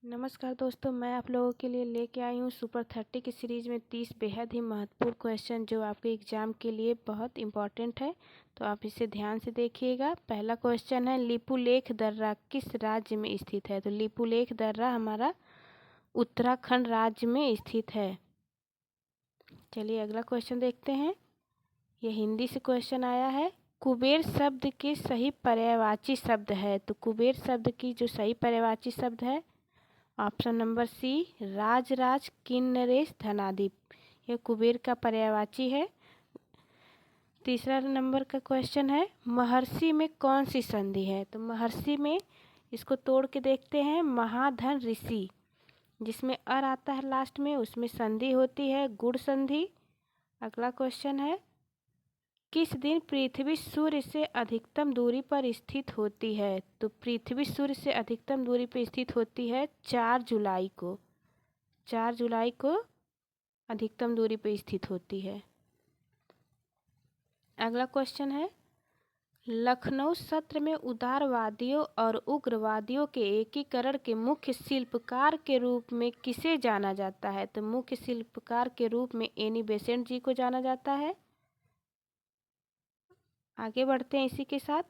नमस्कार दोस्तों, मैं आप लोगों के लिए लेके आई हूँ सुपर 30 की सीरीज़ में 30 बेहद ही महत्वपूर्ण क्वेश्चन जो आपके एग्ज़ाम के लिए बहुत इम्पॉर्टेंट है। तो आप इसे ध्यान से देखिएगा। पहला क्वेश्चन है, लिपुलेख दर्रा किस राज्य में स्थित है? तो लिपुलेख दर्रा हमारा उत्तराखंड राज्य में स्थित है। चलिए अगला क्वेश्चन देखते हैं। यह हिंदी से क्वेश्चन आया है। कुबेर शब्द के सही पर्यायवाची शब्द है। तो कुबेर शब्द की जो सही पर्यायवाची शब्द है, ऑप्शन नंबर सी, राजराज किन्नरेश धनादीप। यह कुबेर का पर्यायवाची है। तीसरा नंबर का क्वेश्चन है, महर्षि में कौन सी संधि है? तो महर्षि में, इसको तोड़ के देखते हैं, महाधन ऋषि, जिसमें अर आता है लास्ट में, उसमें संधि होती है गुण संधि। अगला क्वेश्चन है, किस दिन पृथ्वी सूर्य से अधिकतम दूरी पर स्थित होती है? तो पृथ्वी सूर्य से अधिकतम दूरी पर स्थित होती है 4 जुलाई को। 4 जुलाई को अधिकतम दूरी पर स्थित होती है। अगला क्वेश्चन है, लखनऊ सत्र में उदारवादियों और उग्रवादियों के एकीकरण के मुख्य शिल्पकार के रूप में किसे जाना जाता है? तो मुख्य शिल्पकार के रूप में एनी बेसेंट जी को जाना जाता है। आगे बढ़ते हैं इसी के साथ।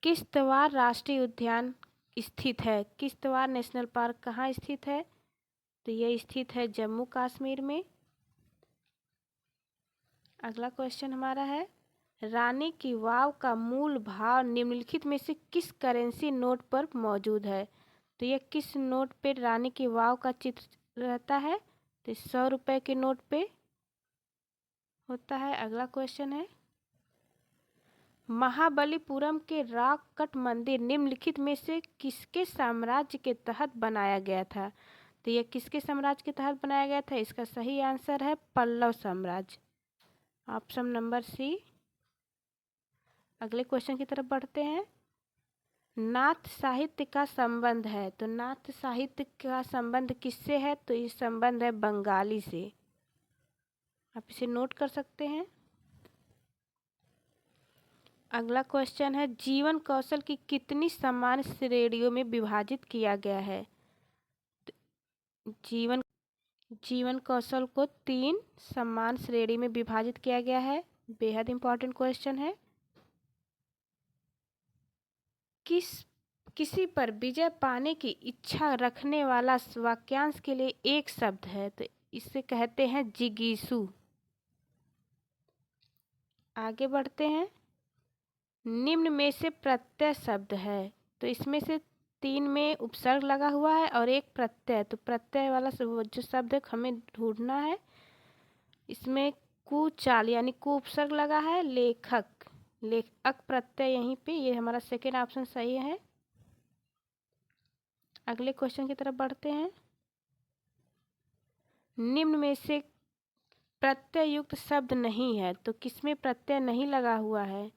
किश्तवाड़ राष्ट्रीय उद्यान स्थित है? किश्तवाड़ नेशनल पार्क कहाँ स्थित है? तो यह स्थित है जम्मू कश्मीर में। अगला क्वेश्चन हमारा है, रानी की वाव का मूल भाव निम्नलिखित में से किस करेंसी नोट पर मौजूद है? तो यह किस नोट पे रानी की वाव का चित्र रहता है? तो 100 रुपये के नोट पे होता है। अगला क्वेश्चन है, महाबलीपुरम के रॉक कट मंदिर निम्नलिखित में से किसके साम्राज्य के तहत बनाया गया था? तो यह किसके साम्राज्य के तहत बनाया गया था? इसका सही आंसर है पल्लव साम्राज्य, ऑप्शन नंबर सी। अगले क्वेश्चन की तरफ बढ़ते हैं। नाथ साहित्य का संबंध है। तो नाथ साहित्य का संबंध किससे है? तो ये संबंध है बंगाली से। आप इसे नोट कर सकते हैं। अगला क्वेश्चन है, जीवन कौशल की कितनी समान श्रेणियों में विभाजित किया गया है? जीवन कौशल को 3 समान श्रेणी में विभाजित किया गया है। बेहद इंपॉर्टेंट क्वेश्चन है। किसी पर विजय पाने की इच्छा रखने वाला वाक्यांश के लिए एक शब्द है। तो इसे कहते हैं जिगीषु। आगे बढ़ते हैं। निम्न में से प्रत्यय शब्द है। तो इसमें से 3 में उपसर्ग लगा हुआ है और एक प्रत्यय। तो प्रत्यय वाला जो शब्द है हमें ढूंढना है। इसमें कुचाल यानी कु उपसर्ग लगा है, लेखक प्रत्यय यहीं पे, ये हमारा सेकेंड ऑप्शन सही है। अगले क्वेश्चन की तरफ बढ़ते हैं। निम्न में से प्रत्यय युक्त शब्द नहीं है। तो किसमें प्रत्यय नहीं लगा हुआ है?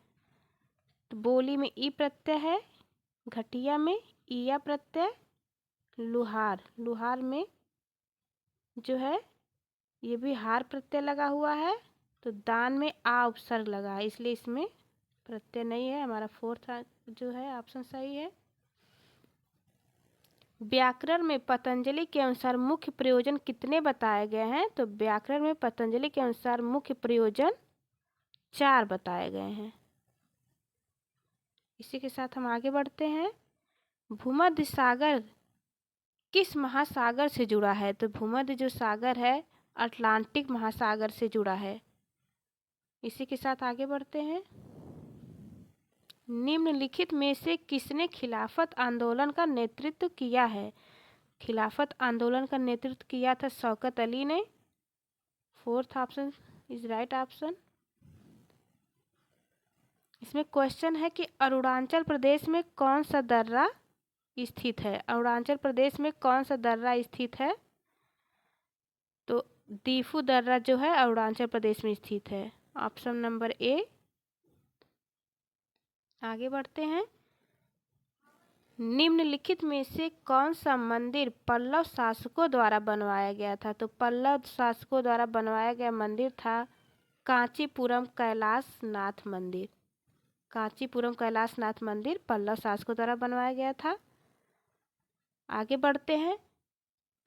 तो बोली में ई प्रत्यय है, घटिया में ईया प्रत्यय, लुहार में जो है ये भी हार प्रत्यय लगा हुआ है। तो दान में आ उपसर्ग लगा है, इसलिए इसमें प्रत्यय नहीं है। हमारा फोर्थ जो है ऑप्शन सही है। व्याकरण में पतंजलि के अनुसार मुख्य प्रयोजन कितने बताए गए हैं? तो व्याकरण में पतंजलि के अनुसार मुख्य प्रयोजन 4 बताए गए हैं। इसी के साथ हम आगे बढ़ते हैं। भूमध्य सागर किस महासागर से जुड़ा है? तो भूमध्य जो सागर है अटलांटिक महासागर से जुड़ा है। इसी के साथ आगे बढ़ते हैं। निम्नलिखित में से किसने खिलाफत आंदोलन का नेतृत्व किया है? खिलाफत आंदोलन का नेतृत्व किया था शौकत अली ने। Fourth option is right option. इसमें क्वेश्चन है कि अरुणाचल प्रदेश में कौन सा दर्रा स्थित है? अरुणाचल प्रदेश में कौन सा दर्रा स्थित है? तो दीफू दर्रा जो है अरुणाचल प्रदेश में स्थित है, ऑप्शन नंबर ए। आगे बढ़ते हैं। निम्नलिखित में से कौन सा मंदिर पल्लव शासकों द्वारा बनवाया गया था? तो पल्लव शासकों द्वारा बनवाया गया मंदिर था कांचीपुरम कैलाश नाथ मंदिर। कांचीपुरम कैलाश नाथ मंदिर पल्लव शासकों द्वारा बनवाया गया था। आगे बढ़ते हैं।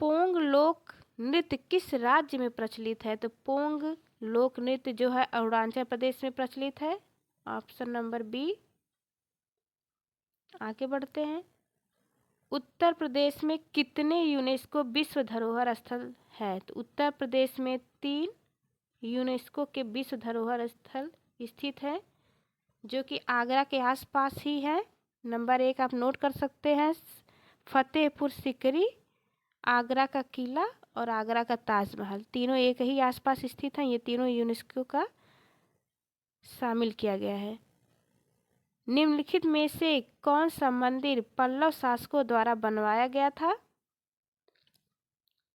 पोंग लोक नृत्य किस राज्य में प्रचलित है? तो पोंग लोक नृत्य जो है अरुणाचल प्रदेश में प्रचलित है। Option number B. आगे बढ़ते हैं। उत्तर प्रदेश में कितने यूनेस्को विश्व धरोहर स्थल है? तो उत्तर प्रदेश में 3 यूनेस्को के विश्व धरोहर स्थल स्थित है, जो कि आगरा के आसपास ही है। नंबर 1 आप नोट कर सकते हैं। फतेहपुर सीकरी, आगरा का किला और आगरा का ताजमहल, तीनों एक ही आसपास स्थित हैं। ये तीनों यूनेस्को का शामिल किया गया है। निम्नलिखित में से कौन सा मंदिर पल्लव शासकों द्वारा बनवाया गया था?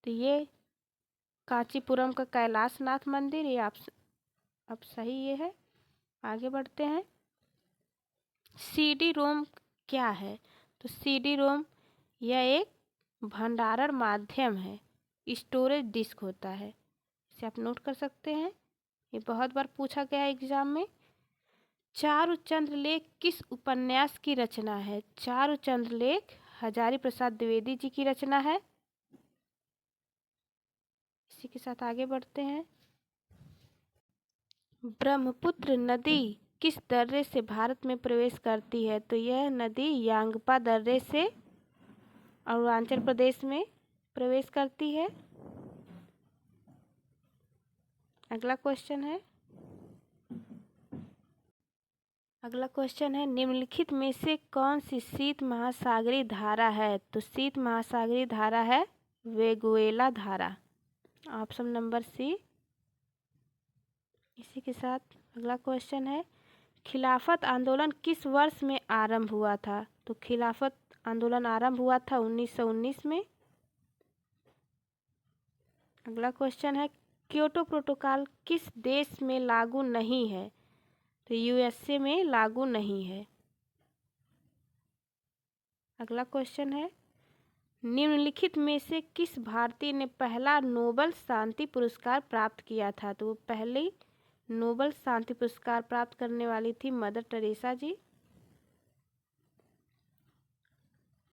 तो ये कांचीपुरम का कैलाशनाथ मंदिर, ये आप सही ये है। आगे बढ़ते हैं। सीडी रोम क्या है? तो सीडी रोम यह एक भंडारण माध्यम है, स्टोरेज डिस्क होता है। इसे आप नोट कर सकते हैं, ये बहुत बार पूछा गया है एग्जाम में। चारुचंद्र लेख किस उपन्यास की रचना है? चारुचंद्र लेख हजारी प्रसाद द्विवेदी जी की रचना है। इसी के साथ आगे बढ़ते हैं। ब्रह्मपुत्र नदी किस दर्रे से भारत में प्रवेश करती है? तो यह नदी यांगपा दर्रे से अरुणाचल प्रदेश में प्रवेश करती है। अगला क्वेश्चन है निम्नलिखित में से कौन सी शीत महासागरीय धारा है? तो शीत महासागरीय धारा है वेगुएला धारा। Option number C. इसी के साथ अगला क्वेश्चन है खिलाफत आंदोलन किस वर्ष में आरंभ हुआ था? तो खिलाफत आंदोलन आरंभ हुआ था 1919 में। अगला क्वेश्चन है क्योटो प्रोटोकॉल किस देश में लागू नहीं है? तो यूएसए में लागू नहीं है। अगला क्वेश्चन है निम्नलिखित में से किस भारतीय ने पहला नोबेल शांति पुरस्कार प्राप्त किया था? तो वो पहली नोबेल शांति पुरस्कार प्राप्त करने वाली थी मदर टेरेसा जी।